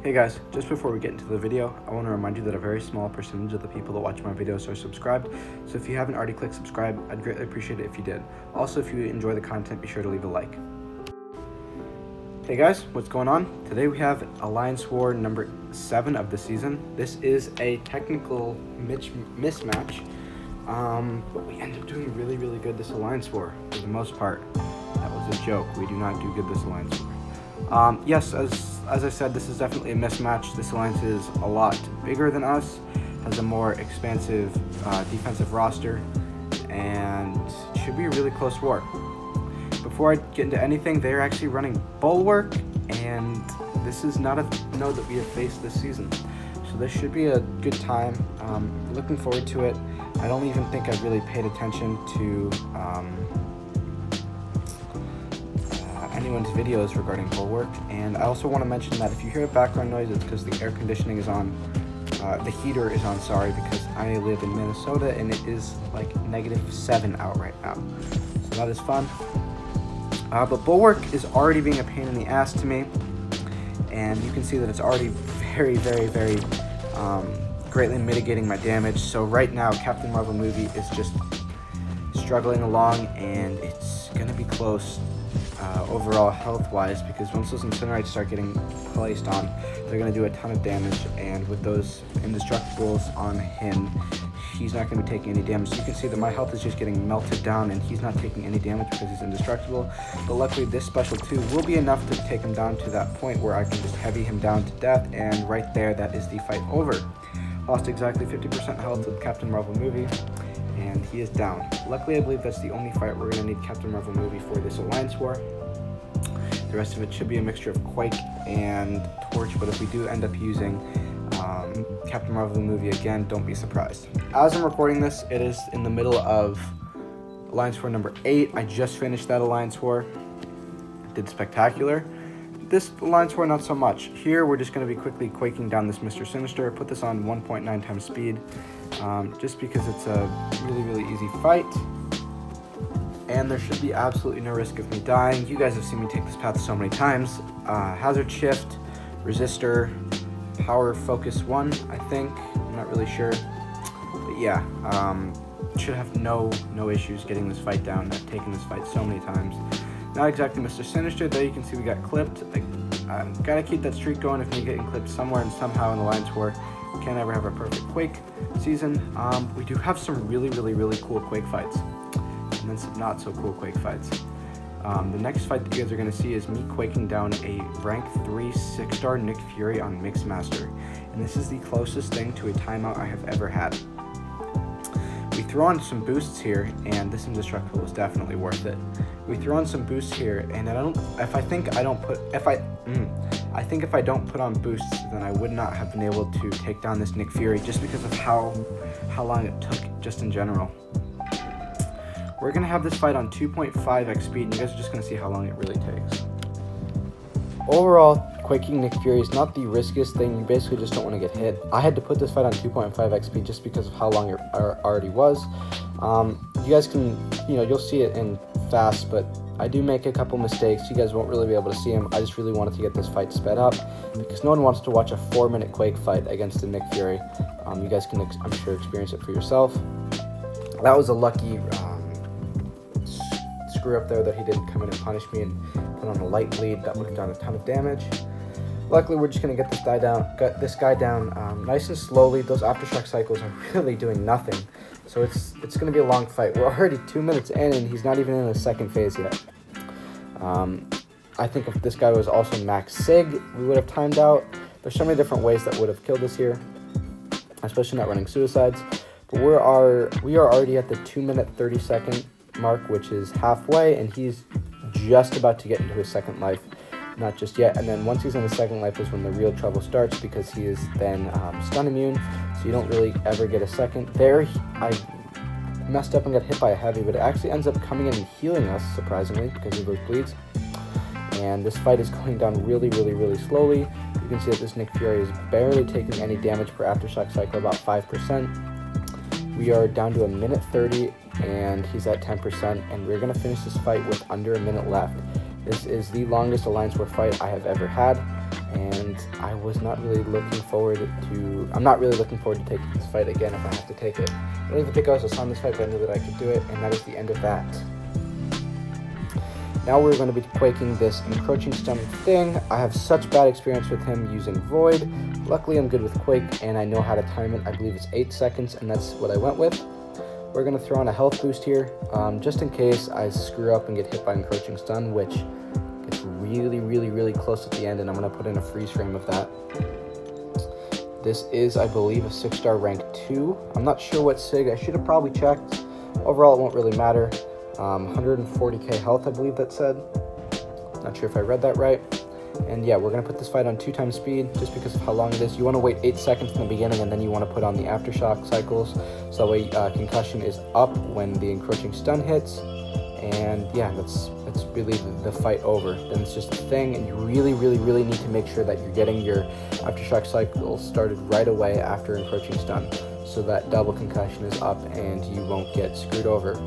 Hey guys, just before we get into the video, I want to remind you that a very small percentage of the people that watch my videos are subscribed, so if you haven't already clicked subscribe, I'd greatly appreciate it if you did. Also, if you enjoy the content, be sure to leave a like. Hey guys, what's going on? Today we have Alliance War number 7 of the season. This is a technical mismatch, but we end up doing really good this Alliance War for the most part. That was a joke. We do not do good this Alliance War. Yes, as I said, this is definitely a mismatch. This alliance is a lot bigger than us, has a more expansive defensive roster, and should be a really close war. Before I get into anything, they're actually running Bulwark, and this is not a node that we have faced this season. So this should be a good time. Looking forward to it. I don't even think I've really paid attention to anyone's videos regarding Bulwark, and I also want to mention that if you hear background noise, it's because the air conditioning is on, the heater is on, because I live in Minnesota and it is like -7 out right now, so that is fun. But Bulwark is already being a pain in the ass to me, and you can see that it's already very greatly mitigating my damage. So right now Captain Marvel movie is just struggling along, and it's gonna be close overall health-wise, because once those incinerates start getting placed on, they're going to do a ton of damage, and with those indestructibles on him, he's not going to be taking any damage. So you can see that my health is just getting melted down, and he's not taking any damage because he's indestructible. But luckily this special 2 will be enough to take him down to that point where I can just heavy him down to death, and right there, that is the fight over. Lost exactly 50% health with Captain Marvel movie, and he is down. Luckily, I believe that's the only fight we're going to need Captain Marvel movie for this Alliance War. The rest of it should be a mixture of Quake and Torch, but if we do end up using Captain Marvel movie again, don't be surprised. As I'm recording this, it is in the middle of Alliance War number 8. I just finished that Alliance War. Did spectacular. This Alliance War, not so much. Here, we're just going to be quickly quaking down this Mr. Sinister. Put this on 1.9 times speed, just because it's a really easy fight. And there should be absolutely no risk of me dying. You guys have seen me take this path so many times. Hazard Shift, Resistor, Power Focus 1, I think. I'm not really sure. But yeah, should have no issues getting this fight down. I've taken this fight so many times. Not exactly Mr. Sinister. There you can see we got clipped. I'm gotta keep that streak going of me getting clipped somewhere and somehow in the Alliance War. We can't ever have a perfect Quake season. We do have some really cool Quake fights, and then some not so cool Quake fights. The next fight that you guys are going to see is me quaking down a rank 3 6-star Nick Fury on Mixmaster, and this is the closest thing to a timeout I have ever had. We throw on some boosts here, and this indestructible is definitely worth it. We throw on some boosts here, and I think if I don't put on boosts, then I would not have been able to take down this Nick Fury, just because of how long it took just in general. We're going to have this fight on 2.5x speed, and you guys are just going to see how long it really takes. Overall, quaking Nick Fury is not the riskiest thing. You basically just don't want to get hit. I had to put this fight on 2.5x speed just because of how long it already was. You guys can, you'll see it in fast, but I do make a couple mistakes. You guys won't really be able to see them. I just really wanted to get this fight sped up, because no one wants to watch a 4-minute Quake fight against a Nick Fury. You guys can, I'm sure, experience it for yourself. That was a lucky screw up there that he didn't come in and punish me and put on a light bleed. That would have done a ton of damage. Luckily, we're just going to get this guy down nice and slowly. Those aftershock cycles are really doing nothing, so it's going to be a long fight. We're already 2 minutes in, and he's not even in the second phase yet. I think if this guy was also max sig, we would have timed out. There's so many different ways that would have killed us here, especially not running suicides. But we are already at the 2-minute 30-second mark, which is halfway, and he's just about to get into his second life. Not just yet, and then once he's in his second life is when the real trouble starts, because he is then stun immune, so you don't really ever get a second. There, I messed up and got hit by a heavy, but it actually ends up coming in and healing us, surprisingly, because of those bleeds. And this fight is going down really slowly. You can see that this Nick Fury is barely taking any damage per aftershock cycle, about 5%. We are down to 1:30, and he's at 10%, and we're going to finish this fight with under a minute left. This is the longest Alliance War fight I have ever had. and I'm not really looking forward to taking this fight again if I have to take it. I don't even think I was assigned this fight, but I knew that I could do it, and that is the end of that. Now we're going to be quaking this encroaching stun thing. I have such bad experience with him using Void. Luckily I'm good with Quake, and I know how to time it. I believe it's 8 seconds, and that's what I went with. We're going to throw on a health boost here, just in case I screw up and get hit by encroaching stun, which gets really close at the end, and I'm going to put in a freeze frame of that. This is, I believe, a 6-star rank 2. I'm not sure what SIG. I should have probably checked. Overall, it won't really matter. 140k health, I believe that said. Not sure if I read that right. And yeah, we're going to put this fight on 2x speed just because of how long it is. You want to wait 8 seconds in the beginning, and then you want to put on the aftershock cycles, so that way concussion is up when the encroaching stun hits. And yeah, that's really the fight over. Then it's just a thing, and you really need to make sure that you're getting your aftershock cycle started right away after encroaching stun, so that double concussion is up and you won't get screwed over.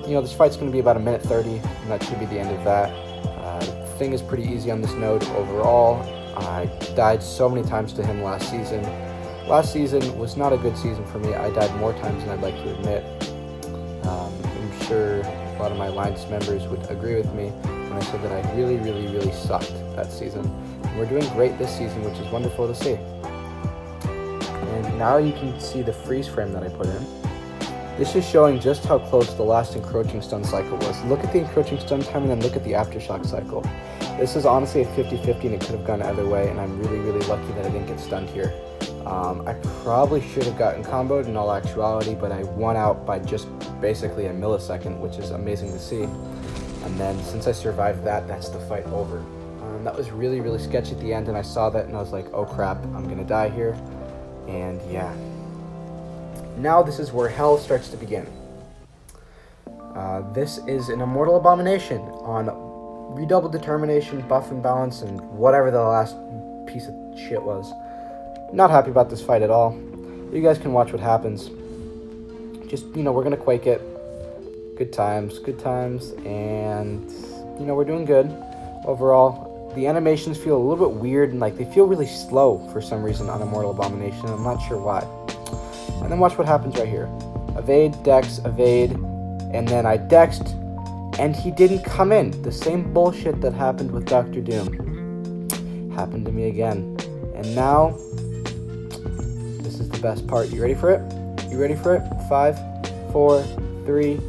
This fight's going to be about 1:30, and that should be the end of that. The thing is pretty easy on this node overall. I died so many times to him last season. Last season was not a good season for me. I died more times than I'd like to admit. I'm sure a lot of my Alliance members would agree with me when I said that I really sucked that season. And we're doing great this season, which is wonderful to see. And now you can see the freeze frame that I put in. This is showing just how close the last encroaching stun cycle was. Look at the encroaching stun time and then look at the aftershock cycle. This is honestly a 50-50, and it could have gone either way, and I'm really lucky that I didn't get stunned here. I probably should have gotten comboed in all actuality, but I won out by just basically a millisecond, which is amazing to see. And then since I survived that, that's the fight over. That was really sketchy at the end, and I saw that and I was like, oh crap, I'm gonna die here. And yeah. Now this is where hell starts to begin. This is an Immortal Abomination on redoubled determination, buff and balance, and whatever the last piece of shit was. Not happy about this fight at all. You guys can watch what happens. Just, we're gonna quake it. Good times, and, we're doing good. Overall, the animations feel a little bit weird, and they feel really slow for some reason on Immortal Abomination. I'm not sure why. And then watch what happens right here. Evade, dex, evade, and then I dexed, and he didn't come in. The same bullshit that happened with Dr. Doom happened to me again. And now, this is the best part. You ready for it? 5, 4, 3,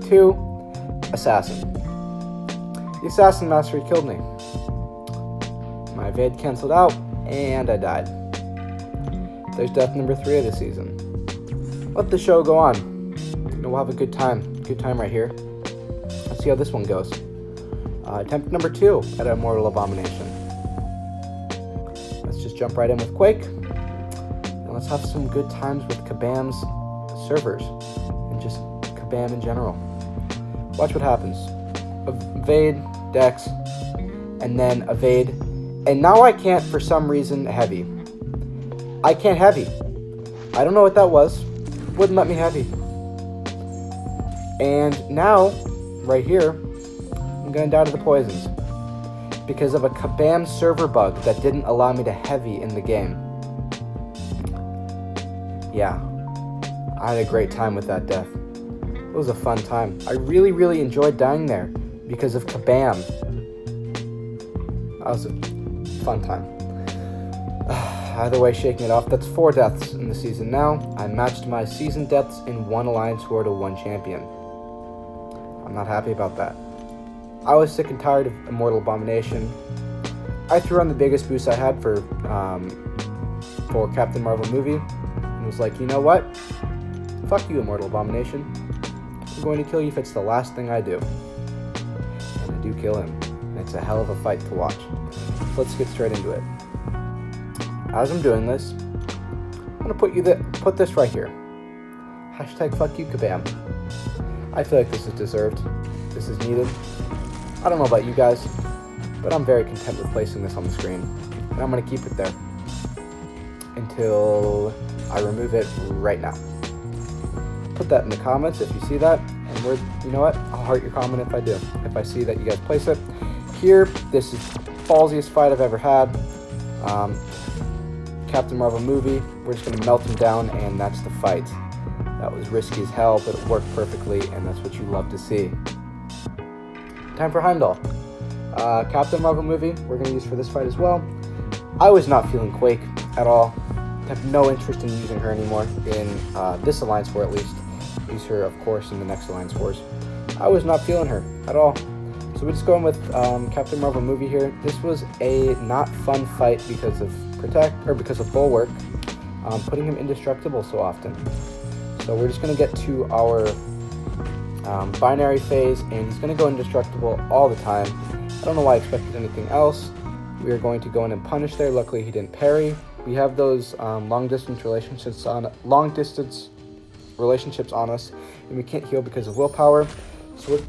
2, Assassin. The Assassin Mastery killed me. My evade canceled out, and I died. There's death number 3 of the season. Let the show go on. We'll have a good time. Good time right here. Let's see how this one goes. Attempt number 2 at Immortal Abomination. Let's just jump right in with Quake. And let's have some good times with Kabam's servers. And just Kabam in general. Watch what happens. Evade, dex, and then evade. And now I can't, for some reason, heavy. I can't heavy. I don't know what that was. Wouldn't let me heavy. And now, right here, I'm gonna die to the poisons because of a Kabam server bug that didn't allow me to heavy in the game. Yeah, I had a great time with that death. It was a fun time. I really enjoyed dying there because of Kabam. That was a fun time. Either way, shaking it off, that's 4 deaths in the season now. I matched my season deaths in 1 Alliance War to 1 champion. I'm not happy about that. I was sick and tired of Immortal Abomination. I threw on the biggest boost I had for Captain Marvel movie, and was like, you know what? Fuck you, Immortal Abomination. I'm going to kill you if it's the last thing I do. And I do kill him. And it's a hell of a fight to watch. So let's get straight into it. As I'm doing this, I'm gonna put this right here. Hashtag fuck you, Kabam. I feel like this is deserved. This is needed. I don't know about you guys, but I'm very content with placing this on the screen. And I'm gonna keep it there until I remove it right now. Put that in the comments if you see that, and you know what? I'll heart your comment if I do. If I see that you guys place it. Here, this is the ballsiest fight I've ever had. Captain Marvel movie, we're just going to melt him down, and that's the fight. That was risky as hell, but it worked perfectly, and that's what you love to see. Time for Heimdall. Captain Marvel movie, we're going to use for this fight as well. I was not feeling Quake at all. I have no interest in using her anymore in this Alliance War, at least. Use her, of course, in the next Alliance Wars. I was not feeling her at all. So we're just going with Captain Marvel movie here. This was a not fun fight because of because of Bulwark putting him indestructible so often. So we're just going to get to our binary phase, and he's going to go indestructible all the time. I don't know why I expected anything else. We are going to go in and punish there. Luckily, he didn't parry. We have those long distance relationships on us, and we can't heal because of willpower. So we're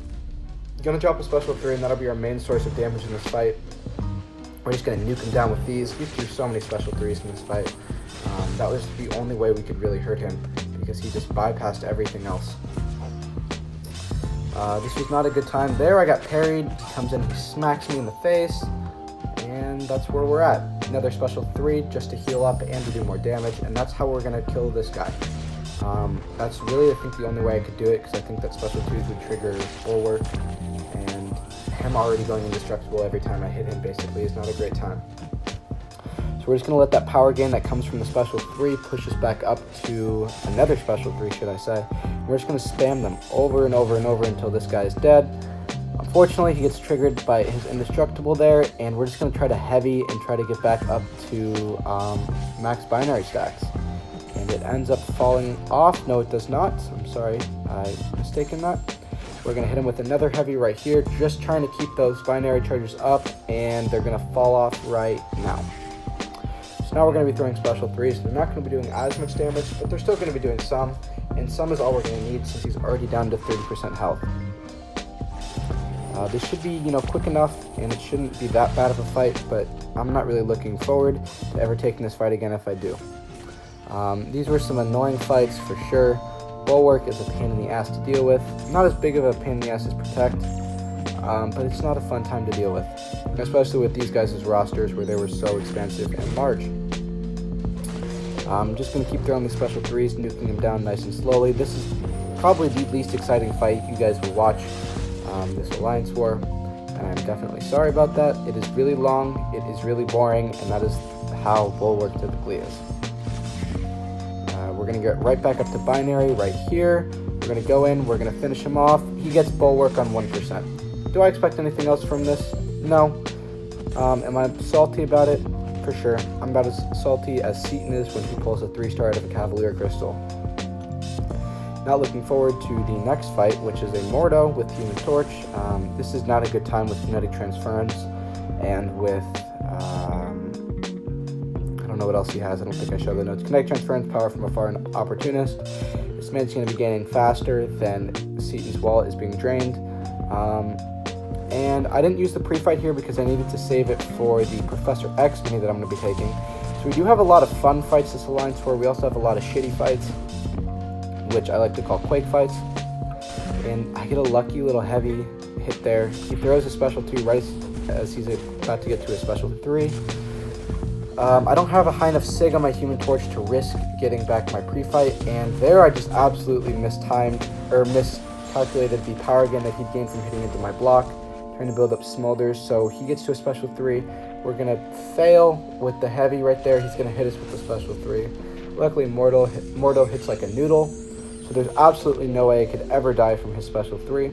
gonna drop a special 3, and that'll be our main source of damage in this fight. We're just gonna nuke him down with these. We threw so many special 3s in this fight. That was the only way we could really hurt him, because he just bypassed everything else. This was not a good time. There, I got parried. He comes in, he smacks me in the face, and that's where we're at. Another special 3 just to heal up and to do more damage, and that's how we're gonna kill this guy. That's really, I think, the only way I could do it, because I think that special 2s would trigger Bulwark, and him already going indestructible every time I hit him basically is not a great time. So we're just going to let that power gain that comes from the special 3 push us back up to another special 3, should I say. And we're just going to spam them over and over and over until this guy is dead. Unfortunately, he gets triggered by his indestructible there, and we're just going to try to heavy and try to get back up to max binary stacks. And it ends up falling off. No, it does not. I'm sorry, I mistaken that. We're going to hit him with another heavy right here, just trying to keep those binary charges up, and they're going to fall off right now. So now we're going to be throwing special 3s. They're not going to be doing as much damage, but they're still going to be doing some, and some is all we're going to need since he's already down to 30% health. This should be, quick enough, and it shouldn't be that bad of a fight, but I'm not really looking forward to ever taking this fight again if I do. These were some annoying fights for sure. Bulwark is a pain in the ass to deal with. Not as big of a pain in the ass as Protect, but it's not a fun time to deal with, especially with these guys' rosters where they were so expansive and large. I'm just going to keep throwing these special 3s, nuking them down nice and slowly. This is probably the least exciting fight you guys will watch, this Alliance War, and I'm definitely sorry about that. It is really long, it is really boring, and that is how Bulwark typically is. We're going to get right back up to binary right here. We're going to go in, we're going to finish him off. He gets Bulwark on 1%. Do I expect anything else from this? No. Am I salty about it? For sure. I'm about as salty as Seaton is when he pulls a 3-star out of a Cavalier Crystal. Now looking forward to the next fight, which is a Mordo with Human Torch. This is not a good time with kinetic transference and with I don't know what else he has. I don't think I showed the notes. Kinetic transference, power from afar, and opportunist. This man's going to be gaining faster than Seaton's wallet is being drained. And I didn't use the pre-fight here because I needed to save it for the Professor X mini that I'm going to be taking. So we do have a lot of fun fights this Alliance War. We also have a lot of shitty fights, which I like to call Quake fights. And I get a lucky little heavy hit there. He throws a special 2 right as he's about to get to a special 3. I don't have a high enough sig on my Human Torch to risk getting back my pre-fight, and there I just absolutely miscalculated the power gain that he'd gained from hitting into my block, trying to build up smolders. So he gets to a special 3. We're going to fail with the heavy right there. He's going to hit us with the special 3. Luckily, Mordo hits like a noodle, so there's absolutely no way I could ever die from his special 3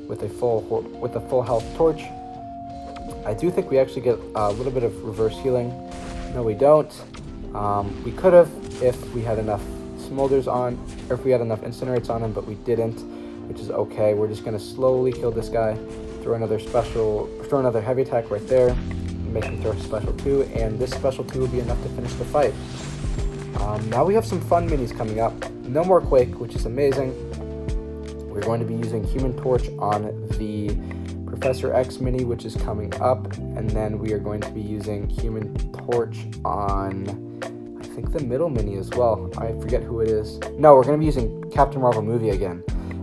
with a full health torch. I do think we actually get a little bit of reverse healing. No, we don't. We could have if we had enough smolders on, or if we had enough incinerates on him, but we didn't, which is okay. We're just going to slowly kill this guy, throw another heavy attack right there, make him throw a special 2, and this special 2 will be enough to finish the fight. Now we have some fun minis coming up. No more Quake, which is amazing. We're going to be using Human Torch on the Professor X mini, which is coming up, and then we are going to be using Human Torch on, I think, the middle mini as well. I forget who it is. No, we're going to be using Captain Marvel movie again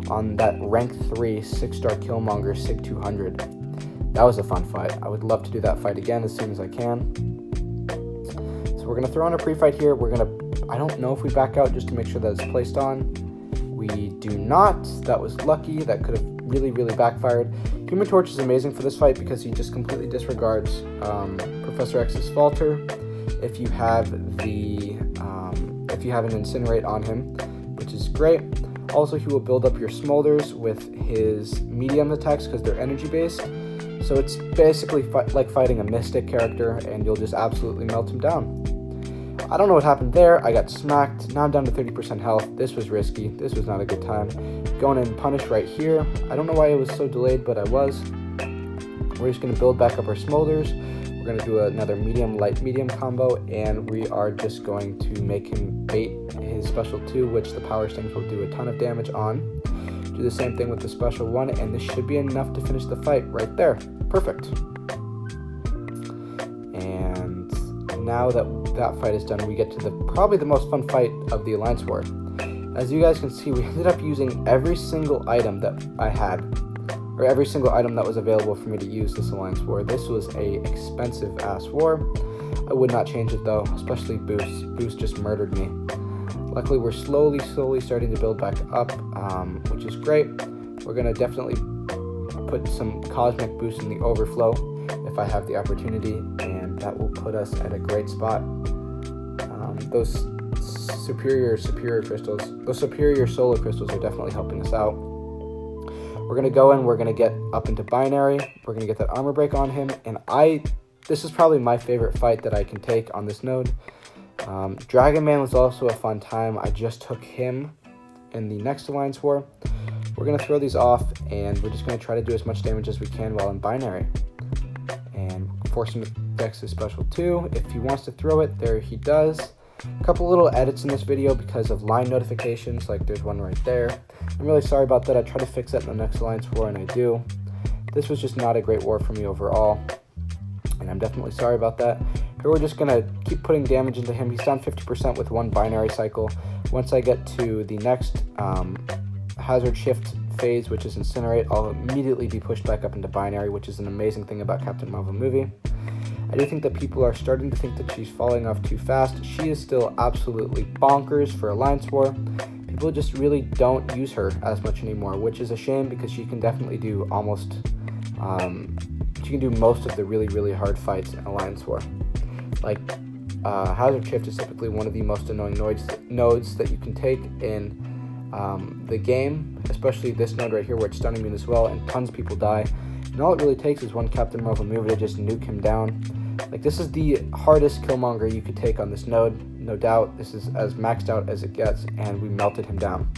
on that rank 3 6-star Killmonger Sig 200. That was a fun fight. I would love to do that fight again as soon as I can. So we're going to throw on a pre-fight here. I don't know if we back out just to make sure that it's placed on. We do not. That was lucky. That could have really, really backfired. Human Torch is amazing for this fight because he just completely disregards Professor X's Falter. If you have an Incinerate on him, which is great. Also, he will build up your Smolders with his medium attacks because they're energy based. So it's basically like fighting a Mystic character, and you'll just absolutely melt him down. I don't know what happened there. I got smacked. Now I'm down to 30% health. This was risky. This was not a good time. Going in punish right here. I don't know why it was so delayed, but I was. We're just going to build back up our Smolders. We're going to do another medium, light, medium combo, and we are just going to make him bait his special 2, which the Power Stings will do a ton of damage on. Do the same thing with the special 1, and this should be enough to finish the fight right there. Perfect. And now that that fight is done, we get to probably the most fun fight of the Alliance War. As you guys can see, we ended up using every single item that I had, or every single item that was available for me to use this Alliance War. This was a expensive ass war. I would not change it though, especially Boost. Boost just murdered me. Luckily, we're slowly starting to build back up, which is great. We're gonna definitely put some Cosmic Boost in the Overflow if I have the opportunity, and that will put us at a great spot. Those superior crystals, those superior solar crystals are definitely helping us out. We're going to go in, we're going to get up into binary, we're going to get that armor break on him, and this is probably my favorite fight that I can take on this node. Dragon Man was also a fun time. I just took him in the next Alliance War. We're going to throw these off, and we're just going to try to do as much damage as we can while in binary. And force him to dex his special 2. If he wants to throw it, there he does. A couple little edits in this video because of line notifications, like there's one right there. I'm really sorry about that. I try to fix that in the next Alliance War, and I do. This was just not a great war for me overall, and I'm definitely sorry about that. Here we're just going to keep putting damage into him. He's down 50% with one binary cycle. Once I get to the next hazard shift phase, which is Incinerate, I'll immediately be pushed back up into binary, which is an amazing thing about Captain Marvel movie. I do think that people are starting to think that she's falling off too fast. She is still absolutely bonkers for Alliance War. People just really don't use her as much anymore, which is a shame because she can definitely do she can do most of the really, really hard fights in Alliance War. Like, Hazard Shift is typically one of the most annoying nodes that you can take in the game, especially this node right here where it's stunning me as well, and tons of people die. And all it really takes is one Captain Marvel movie to just nuke him down. Like, this is the hardest Killmonger you could take on this node, no doubt. This is as maxed out as it gets, and we melted him down.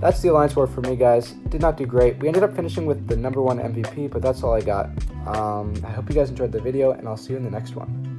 That's the Alliance War for me, guys. Did not do great. We ended up finishing with the #1 MVP, but that's all I got. I hope you guys enjoyed the video, and I'll see you in the next one.